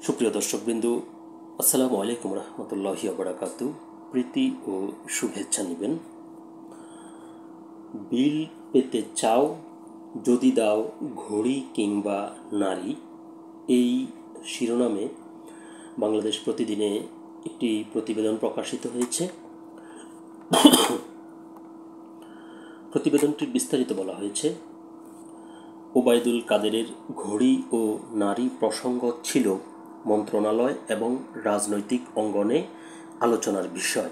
সুপ্রিয় দর্শকবিন্দু, আসসালামু আলাইকুম রহমতুল্লাহি ওয়া প্রীতি ও শুভেচ্ছা নেবেন। বিল পেতে চাও যদি দাও ঘড়ি কিংবা নারী, এই শিরোনামে বাংলাদেশ প্রতিদিনে একটি প্রতিবেদন প্রকাশিত হয়েছে। প্রতিবেদনটির বিস্তারিত বলা হয়েছে, ওবায়দুল কাদেরের ঘড়ি ও নারী প্রসঙ্গ ছিল মন্ত্রণালয় এবং রাজনৈতিক অঙ্গনে আলোচনার বিষয়।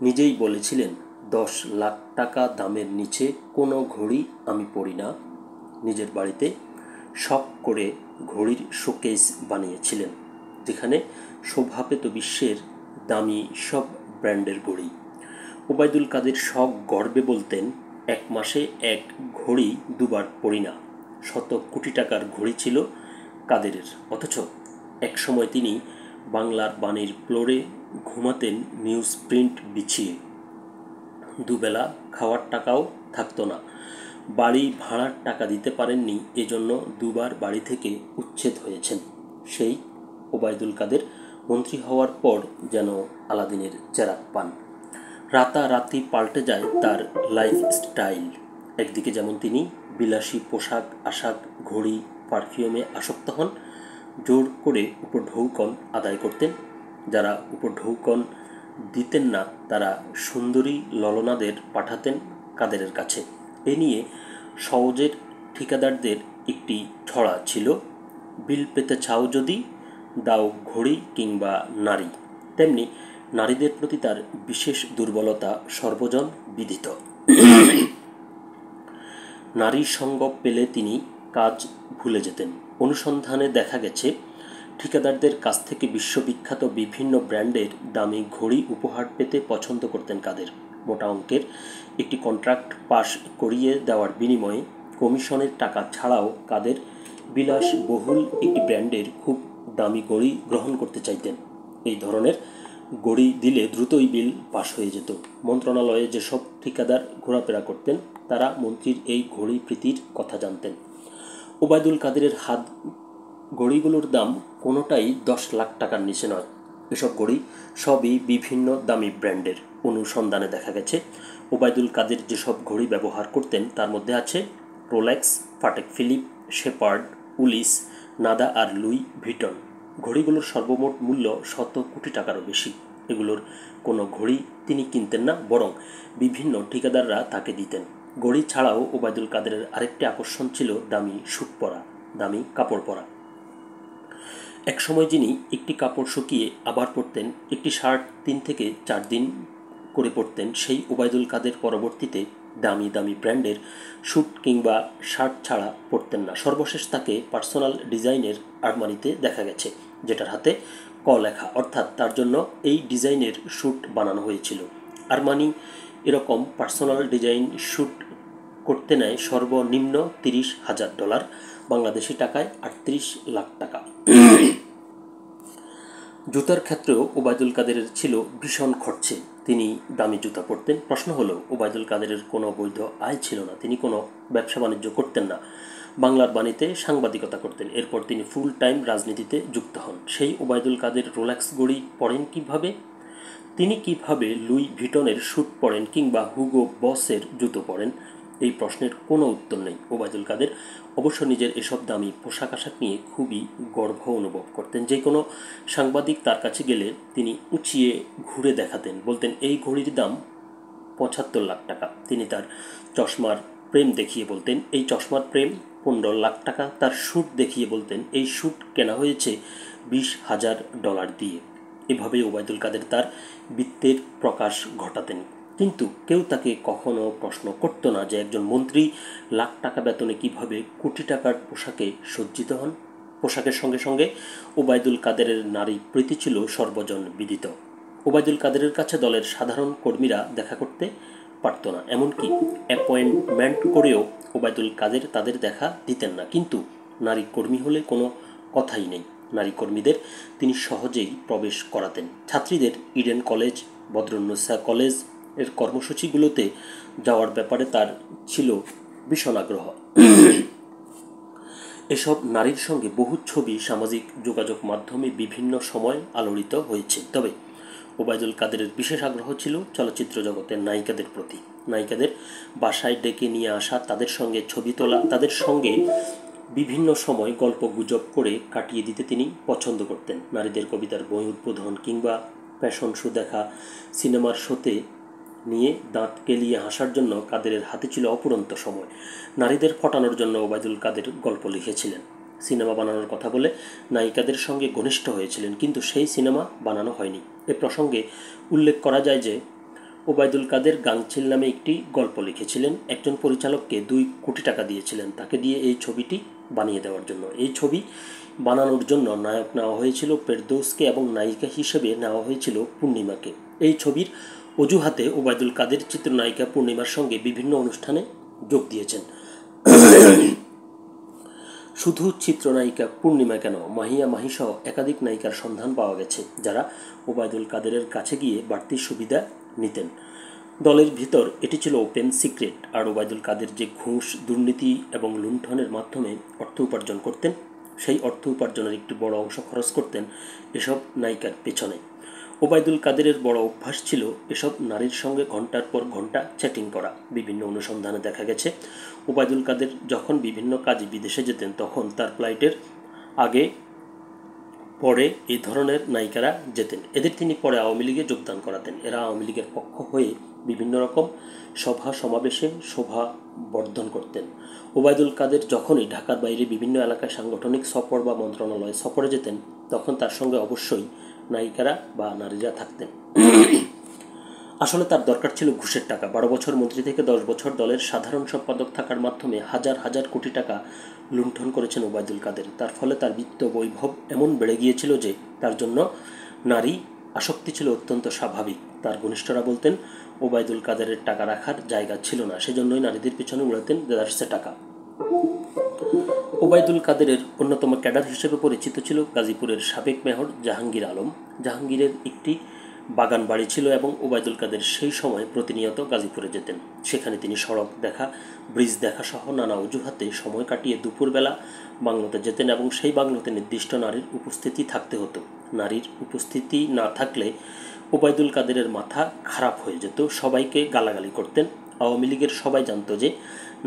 নিজেই বলেছিলেন, 10 লাখ টাকা দামের নিচে কোনো ঘড়ি আমি পরি না। নিজের বাড়িতে শখ করে ঘড়ির শোকেস বানিয়েছিলেন, যেখানে শোভা পেত বিশ্বের দামি সব ব্র্যান্ডের ঘড়ি। ওবায়দুল কাদের শখ গর্বে বলতেন, এক মাসে এক ঘড়ি দুবার পরি না। শত কোটি টাকার ঘড়ি ছিল কাদেরের, অথচ এক সময় তিনি বাংলার বাণীর ফ্লোরে ঘুমাতেন নিউজ প্রিন্ট বিছিয়ে। দুবেলা খাওয়ার টাকাও থাকতো না। বাড়ি ভাড়ার টাকা দিতে পারেননি, এজন্য দুবার বাড়ি থেকে উচ্ছেদ হয়েছেন। সেই ওবায়দুল কাদের মন্ত্রী হওয়ার পর যেন আলাদিনের চেরাগ পান। রাতারাতি পাল্টে যায় তার লাইফস্টাইল। একদিকে যেমন তিনি বিলাসী পোশাক আশাক, ঘড়ি, পারফিউমে আসক্ত হন, জোর করে উপঢৌকন আদায় করতেন। যারা উপঢৌকন দিতেন না, তারা সুন্দরী ললনাদের পাঠাতেন কাদেরের কাছে। এ নিয়ে সওজের ঠিকাদারদের একটি ছড়া ছিল, বিল পেতে চাও যদি দাও ঘড়ি কিংবা নারী। তেমনি নারীদের প্রতি তার বিশেষ দুর্বলতা সর্বজন বিদিত। নারীর সঙ্গ পেলে তিনি কাজ ভুলে যেতেন। অনুসন্ধানে দেখা গেছে, ঠিকাদারদের কাছ থেকে বিশ্ববিখ্যাত বিভিন্ন ব্র্যান্ডের দামি ঘড়ি উপহার পেতে পছন্দ করতেন কাদের। মোটা অঙ্কের একটি কন্ট্রাক্ট পাস করিয়ে দেওয়ার বিনিময়ে কমিশনের টাকা ছাড়াও কাদের বিলাসবহুল একটি ব্র্যান্ডের খুব দামি ঘড়ি গ্রহণ করতে চাইতেন। এই ধরনের ঘড়ি দিলে দ্রুতই বিল পাস হয়ে যেত। মন্ত্রণালয়ে যেসব ঠিকাদার ঘোরাফেরা করতেন, তারা মন্ত্রীর এই ঘড়ি প্রীতির কথা জানতেন। ওবায়দুল কাদেরের হাত ঘড়িগুলোর দাম কোনোটাই 10 লাখ টাকার নিচে নয়। এসব ঘড়ি সবই বিভিন্ন দামি ব্র্যান্ডের। অনুসন্ধানে দেখা গেছে, ওবায়দুল কাদের যেসব ঘড়ি ব্যবহার করতেন তার মধ্যে আছে রোলেক্স, পাটেক ফিলিপ, শেপার্ড, উলিস, নাদা আর লুই ভিটন। ঘড়িগুলোর সর্বমোট মূল্য শত কোটি টাকারও বেশি। এগুলোর কোনো ঘড়ি তিনি কিনতেন না, বরং বিভিন্ন ঠিকাদাররা তাকে দিতেন। ঘড়ি ছাড়াও ওবায়দুল কাদেরের আরেকটি আকর্ষণ ছিল দামি স্যুট পরা, দামি কাপড় পরা। একসময় যিনি একটি কাপড় শুকিয়ে আবার পরতেন, একটি শার্ট 3 থেকে 4 দিন করে পরতেন, সেই ওবায়দুল কাদের পরবর্তীতে দামি দামি ব্র্যান্ডের স্যুট কিংবা শার্ট ছাড়া পরতেন না। সর্বশেষ তাকে পার্সোনাল ডিজাইনের আরমানিতে দেখা গেছে, যেটার হাতে ক লেখা, অর্থাৎ তার জন্য এই ডিজাইনের স্যুট বানানো হয়েছিল। আরমানি এরকম পার্সোনাল ডিজাইন স্যুট করতে নেয় সর্বনিম্ন $30,000, বাংলাদেশি টাকায় 38 লাখ টাকা। জুতার ক্ষেত্রেও ওবায়দুল কাদেরের ছিল ভীষণ খরচে। তিনি দামি জুতা পরতেন। প্রশ্ন হলো, ওবায়দুল কাদেরের কোনো বৈধ আয় ছিল না। তিনি কোনো ব্যবসা বাণিজ্য করতেন না। বাংলার বাণীতে সাংবাদিকতা করতেন। এরপর তিনি ফুল টাইম রাজনীতিতে যুক্ত হন। সেই ওবায়দুল কাদের রোলেক্স ঘড়ি পরেন কিভাবে? তিনি কিভাবে লুই ভিটনের স্যুট পরেন কিংবা হুগো বসের জুতো পরেন? এই প্রশ্নের কোনো উত্তর নেই। ওবায়দুল কাদের অবশ্য নিজের এসব দামি পোশাক আশাক নিয়ে খুবই গর্ব অনুভব করতেন। যে কোনো সাংবাদিক তার কাছে গেলে তিনি উঁচিয়ে ঘুরে দেখাতেন, বলতেন, এই ঘড়ির দাম 75 লাখ টাকা। তিনি তার চশমার প্রেম দেখিয়ে বলতেন, এই চশমার প্রেম 15 লাখ টাকা। তার স্যুট দেখিয়ে বলতেন, এই স্যুট কেনা হয়েছে $20,000 দিয়ে। এভাবে ওবায়দুল কাদের তার বৃত্তের প্রকাশ ঘটাতেন। কিন্তু কেউ তাকে কখনো প্রশ্ন করত না যে একজন মন্ত্রী লাখ টাকা বেতনে কিভাবে কোটি টাকার পোশাকে সজ্জিত হন। পোশাকের সঙ্গে সঙ্গে ওবায়দুল কাদেরের নারী প্রীতি ছিল সর্বজন বিদিত। ওবায়দুল কাদেরের কাছে দলের সাধারণ কর্মীরা দেখা করতে পারত না, এমনকি অ্যাপয়েন্টমেন্ট করেও ওবায়দুল কাদের তাদের দেখা দিতেন না। কিন্তু নারী কর্মী হলে কোনো কথাই নেই। নারী কর্মীদের তিনি সহজেই প্রবেশ করাতেন। ছাত্রীদের ইডেন কলেজ, বদরুন্নেসা কলেজ এর কর্মসূচিগুলোতে যাওয়ার ব্যাপারে তার ছিল ভীষণ আগ্রহ। এসব নারীর সঙ্গে বহু ছবি সামাজিক যোগাযোগ মাধ্যমে বিভিন্ন সময় আলোড়িত হয়েছে। তবে ওবায়দুল কাদেরের বিশেষ আগ্রহ ছিল চলচ্চিত্র জগতের নায়িকাদের প্রতি। নায়িকাদের বাসায় ডেকে নিয়ে আসা, তাদের সঙ্গে ছবি তোলা, তাদের সঙ্গে বিভিন্ন সময় গল্প গুজব করে কাটিয়ে দিতে তিনি পছন্দ করতেন। নারীদের কবিতার বই উদ্বোধন কিংবা ফ্যাশন শো দেখা, সিনেমার শোতে নিয়ে দাঁত কেলিয়ে হাসার জন্য কাদেরের হাতে ছিল অপুরন্ত সময়। নারীদের ফটানোর জন্য ওবায়দুল কাদের গল্প লিখেছিলেন, সিনেমা বানানোর কথা বলে নায়িকাদের সঙ্গে ঘনিষ্ঠ হয়েছিলেন, কিন্তু সেই সিনেমা বানানো হয়নি। এ প্রসঙ্গে উল্লেখ করা যায় যে ওবায়দুল কাদের গাংচিল নামে একটি গল্প লিখেছিলেন, একজন পরিচালককে 2 কোটি টাকা দিয়েছিলেন তাকে দিয়ে এই ছবিটি বানিয়ে দেওয়ার জন্য। এই ছবি বানানোর জন্য নায়ক নেওয়া হয়েছিল ফেরদৌসকে এবং নায়িকা হিসেবে নেওয়া হয়েছিল পূর্ণিমাকে। এই ছবির অজুহাতে ওবায়দুল কাদের চিত্রনায়িকা পূর্ণিমার সঙ্গে বিভিন্ন অনুষ্ঠানে যোগ দিয়েছেন। শুধু চিত্রনায়িকা পূর্ণিমা কেন, মাহিয়া মাহিসহ একাধিক নায়িকার সন্ধান পাওয়া গেছে যারা ওবায়দুল কাদেরের কাছে গিয়ে বাড়তি সুবিধা নিতেন। দলের ভিতর এটি ছিল ওপেন সিক্রেট। আর ওবায়দুল কাদের যে ঘুষ, দুর্নীতি এবং লুণ্ঠনের মাধ্যমে অর্থ উপার্জন করতেন, সেই অর্থ উপার্জনের একটি বড় অংশ খরচ করতেন এসব নায়িকার পেছনে। ওবায়দুল কাদেরের বড় অভ্যাস ছিল এসব নারীর সঙ্গে ঘন্টার পর ঘন্টা চ্যাটিং করা। বিভিন্ন অনুসন্ধানে দেখা গেছে ওবায়দুল কাদের যখন বিভিন্ন কাজে বিদেশে যেতেন তখন তার ফ্লাইটের আগে পরে এই ধরনের নায়িকারা যেতেন। এদের তিনি পরে আওয়ামী লীগে যোগদান করাতেন। এরা আওয়ামী লীগের পক্ষ হয়ে বিভিন্ন রকম সভা সমাবেশে শোভা বর্ধন করতেন। ওবায়দুল কাদের যখনই ঢাকার বাইরে বিভিন্ন এলাকায় সাংগঠনিক সফর বা মন্ত্রণালয় সফরে যেতেন তখন তার সঙ্গে অবশ্যই নায়িকারা বা নারীরা থাকতেন। আসলে তার দরকার ছিল ঘুষের টাকা। 12 বছর মন্ত্রী থেকে 10 বছর দলের সাধারণ সম্পাদক থাকার মাধ্যমে হাজার হাজার কোটি টাকা লুণ্ঠন করেছেন ওবায়দুল কাদের। তার ফলে তার বিত্ত বৈভব এমন বেড়ে গিয়েছিল যে তার জন্য নারী আসক্তি ছিল অত্যন্ত স্বাভাবিক। তার ঘনিষ্ঠরা বলতেন ওবায়দুল কাদেরের টাকা রাখার জায়গা ছিল না, সেজন্যই নারীদের পিছনে উড়াতেন দেদারসে টাকা। ওবায়দুল কাদেরের অন্যতম ক্যাডার হিসেবে পরিচিত ছিল গাজীপুরের সাবেক মেয়র জাহাঙ্গীর আলম। জাহাঙ্গীরের একটি বাগান বাড়ি ছিল এবং ওবায়দুল কাদের সেই সময় প্রতিনিয়ত গাজীপুরে যেতেন। সেখানে তিনি সড়ক দেখা, ব্রিজ দেখা সহ নানা অজুহাতে সময় কাটিয়ে দুপুরবেলা বাংলোতে যেতেন এবং সেই বাংলোতে নির্দিষ্ট নারীর উপস্থিতি থাকতে হতো। নারীর উপস্থিতি না থাকলে ওবায়দুল কাদেরের মাথা খারাপ হয়ে যেত, সবাইকে গালাগালি করতেন। আওয়ামী লীগের সবাই জানত যে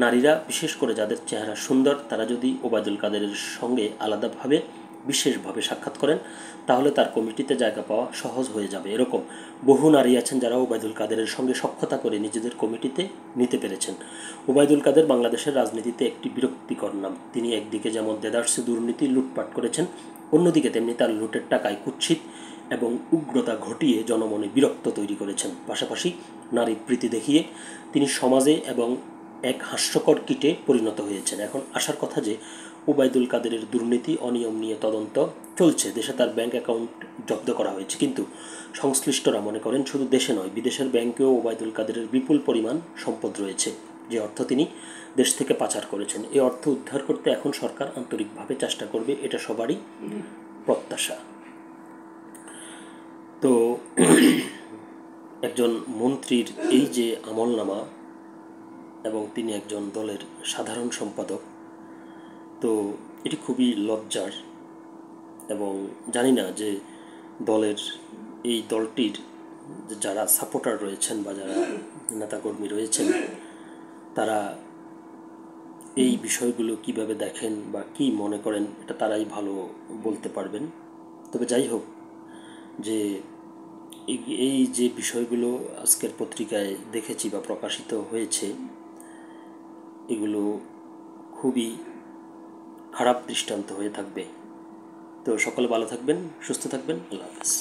নারীরা, বিশেষ করে যাদের চেহারা সুন্দর, তারা যদি ওবায়দুল কাদেরের সঙ্গে আলাদাভাবে বিশেষভাবে সাক্ষাৎ করেন তাহলে তার কমিটিতে জায়গা পাওয়া সহজ হয়ে যাবে। এরকম বহু নারী আছেন যারা ওবায়দুল কাদেরের সঙ্গে সখ্যতা করে নিজেদের কমিটিতে নিতে পেরেছেন। ওবায়দুল কাদের বাংলাদেশের রাজনীতিতে একটি বিরক্তিকর নাম। তিনি একদিকে যেমন দেদারসে দুর্নীতি, লুটপাট করেছেন, অন্যদিকে তেমনি তার লুটের টাকায় কুৎসিত এবং উগ্রতা ঘটিয়ে জনমনে বিরক্ত তৈরি করেছেন। পাশাপাশি নারী প্রীতি দেখিয়ে তিনি সমাজে এবং এক হাস্যকর কীটে পরিণত হয়েছেন। এখন আসার কথা যে ওবায়দুল কাদেরের দুর্নীতি, অনিয়ম নিয়ে তদন্ত চলছে। দেশে তার ব্যাংক অ্যাকাউন্ট জব্দ করা হয়েছে, কিন্তু সংশ্লিষ্টরা মনে করেন শুধু দেশে নয়, বিদেশের ব্যাংকেও ওবায়দুল কাদেরের বিপুল পরিমাণ সম্পদ রয়েছে, যে অর্থ তিনি দেশ থেকে পাচার করেছেন। এই অর্থ উদ্ধার করতে এখন সরকার আন্তরিকভাবে চেষ্টা করবে, এটা সবারই প্রত্যাশা। তো একজন মন্ত্রীর এই যে আমলনামা এবং তিনি একজন দলের সাধারণ সম্পাদক, তো এটি খুবই লজ্জার। এবং জানি না যে এই দলটির যারা সাপোর্টার রয়েছেন বা যারা নেতাকর্মী রয়েছেন তারা এই বিষয়গুলো কিভাবে দেখেন বা কি মনে করেন, এটা তারাই ভালো বলতে পারবেন। তবে যাই হোক, যে এই যে বিষয়গুলো আজকের পত্রিকায় দেখেছি বা প্রকাশিত হয়েছে, এগুলো খুবই খারাপ দৃষ্টান্ত হয়ে থাকবে। তো সকলে ভালো থাকবেন, সুস্থ থাকবেন। আল্লাহ হাফেজ।